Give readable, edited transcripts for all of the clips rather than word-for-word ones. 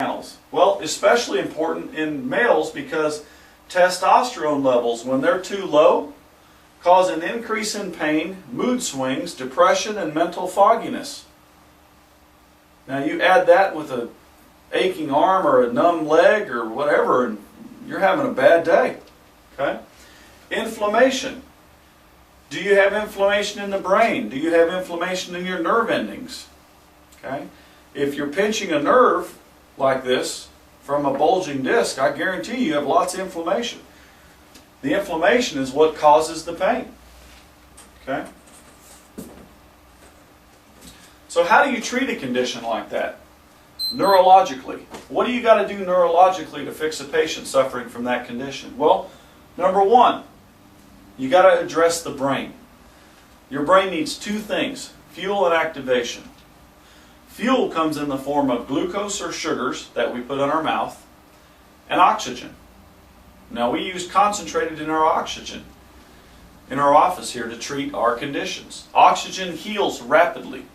channels? Well, especially important in males because testosterone levels, when they're too low, cause an increase in pain, mood swings, depression, and mental fogginess. Now you add that with a aching arm or a numb leg or whatever, and you're having a bad day. Okay? Inflammation. Do you have inflammation in the brain? Do you have inflammation in your nerve endings? Okay? If you're pinching a nerve like this from a bulging disc, I guarantee you have lots of inflammation. The inflammation is what causes the pain. Okay? So how do you treat a condition like that? Neurologically. What do you got to do neurologically to fix a patient suffering from that condition? Well, number one, you got to address the brain. Your brain needs two things, fuel and activation. Fuel comes in the form of glucose or sugars that we put in our mouth, and oxygen. Now we use concentrated in our oxygen in our office here to treat our conditions. Oxygen heals rapidly.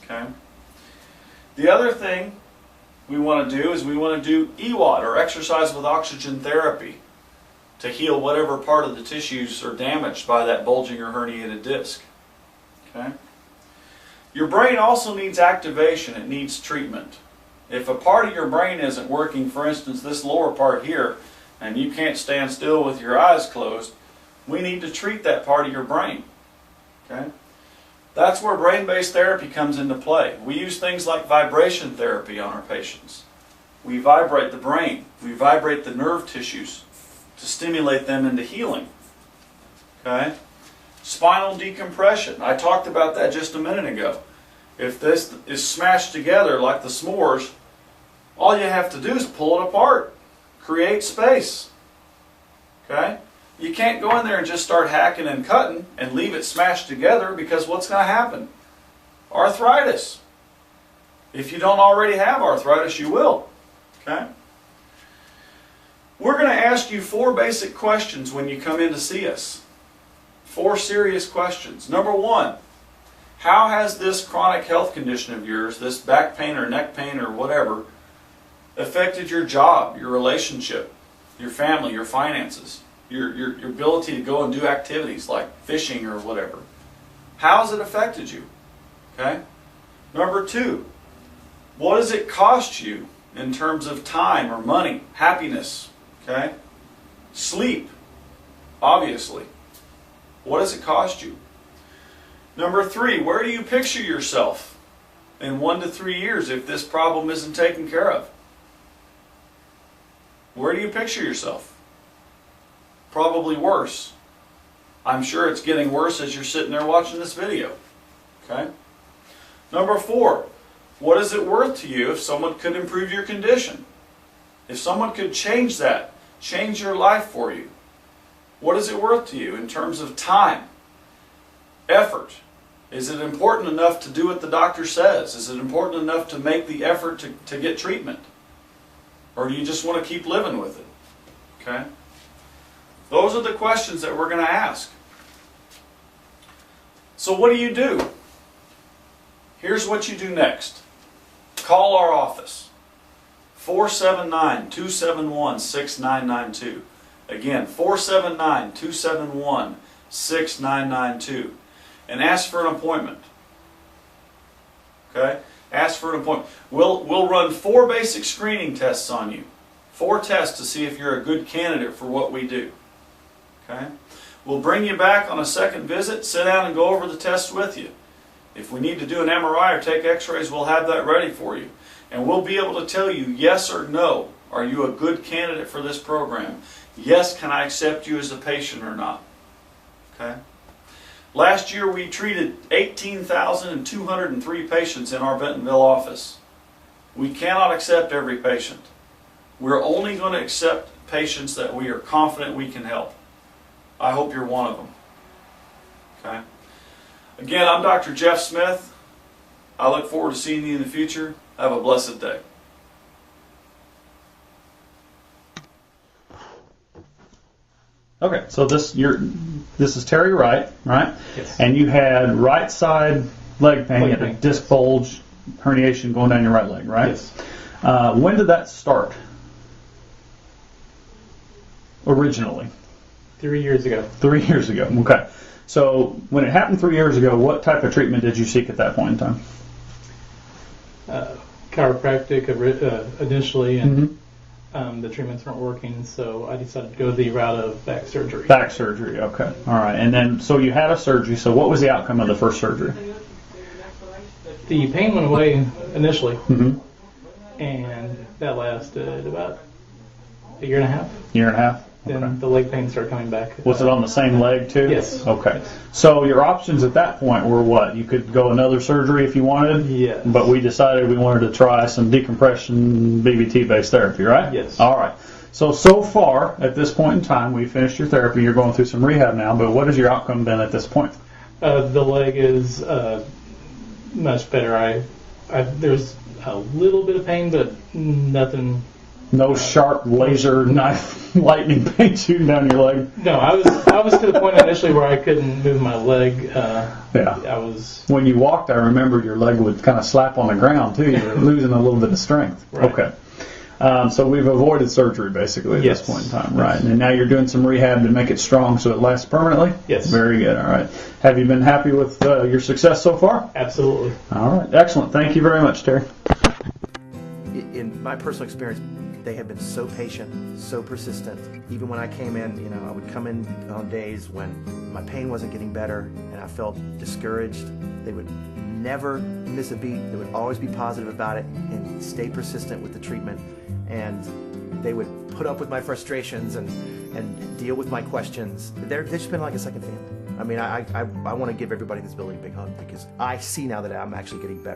Okay? The other thing we want to do is we want to do EWOT, or exercise with oxygen therapy, to heal whatever part of the tissues are damaged by that bulging or herniated disc. Okay? Your brain also needs activation. It needs treatment. If a part of your brain isn't working, for instance this lower part here, and you can't stand still with your eyes closed, we need to treat that part of your brain. Okay? That's where brain-based therapy comes into play. We use things like vibration therapy on our patients. We vibrate the brain. We vibrate the nerve tissues to stimulate them into healing. Okay? Spinal decompression. I talked about that just a minute ago. If this is smashed together like the s'mores, all you have to do is pull it apart. Create space. Okay? You can't go in there and just start hacking and cutting and leave it smashed together, because what's going to happen? Arthritis. If you don't already have arthritis, you will. Okay? We're going to ask you 4 basic questions when you come in to see us. 4 serious questions. Number 1, how has this chronic health condition of yours, this back pain or neck pain or whatever, affected your job, your relationship, your family, your finances, your ability to go and do activities like fishing or whatever? How has it affected you? Okay? Number 2, what does it cost you in terms of time or money, happiness? Okay? Sleep, obviously. What does it cost you? Number 3, where do you picture yourself in 1 to 3 years if this problem isn't taken care of? Where do you picture yourself? Probably worse. I'm sure it's getting worse as you're sitting there watching this video. Okay? Number 4, what is it worth to you if someone could improve your condition? If someone could change that, change your life for you, what is it worth to you in terms of time, effort? Is it important enough to do what the doctor says? Is it important enough to make the effort to get treatment? Or do you just want to keep living with it? Okay? Those are the questions that we're going to ask. So what do? Here's what you do next. Call our office. 479-271-6992. Again, 479-271-6992. And ask for an appointment. Okay? Ask for an appointment. We'll run 4 basic screening tests on you. 4 tests to see if you're a good candidate for what we do. Okay? We'll bring you back on a second visit, sit down and go over the tests with you. If we need to do an MRI or take x-rays, we'll have that ready for you. And we'll be able to tell you yes or no. Are you a good candidate for this program? Yes, can I accept you as a patient or not? Okay? Last year we treated 18,203 patients in our Bentonville office. We cannot accept every patient. We're only going to accept patients that we are confident we can help. I hope you're one of them. Okay? Again, I'm Dr. Jeff Smith. I look forward to seeing you in the future. Have a blessed day. Okay, so this is Terry Wright, right? Yes. And you had right side leg pain, you had a disc bulge herniation going down your right leg, right? Yes. When did that start? Originally? 3 years ago. 3 years ago. Okay. So when it happened 3 years ago, what type of treatment did you seek at that point in time? Chiropractic initially, and the treatments weren't working, so I decided to go the route of back surgery. Back surgery, okay. All right. And then, so you had a surgery, so what was the outcome of the first surgery? The pain went away initially, Mm-hmm. and that lasted about a year and a half. Year and a half? Then Okay. the leg pain started coming back. Was it on the same leg too? Yes. Okay. So your options at that point were what? You could go another surgery if you wanted? Yes. But we decided we wanted to try some decompression BBT-based therapy, right? Yes. All right. So far, at this point in time, we finished your therapy. You're going through some rehab now, but what has your outcome been at this point? The leg is much better. There's a little bit of pain, but nothing. No sharp laser knife lightning pain shooting down your leg? No, I was to the point initially where I couldn't move my leg. Yeah. I was. When you walked, I remember your leg would kind of slap on the ground too. You were losing a little bit of strength. Right. Okay. So we've avoided surgery basically at Yes. this point in time, right? And now you're doing some rehab to make it strong so it lasts permanently? Yes. Very good. All right. Have you been happy with your success so far? Absolutely. All right. Excellent. Thank you very much, Terry. In my personal experience, they have been so patient, so persistent. Even when I came in, I would come in on days when my pain wasn't getting better and I felt discouraged. They would never miss a beat. They would always be positive about it and stay persistent with the treatment. And they would put up with my frustrations and deal with my questions. They've just been like a second family. I mean, I want to give everybody in this building a big hug because I see now that I'm actually getting better.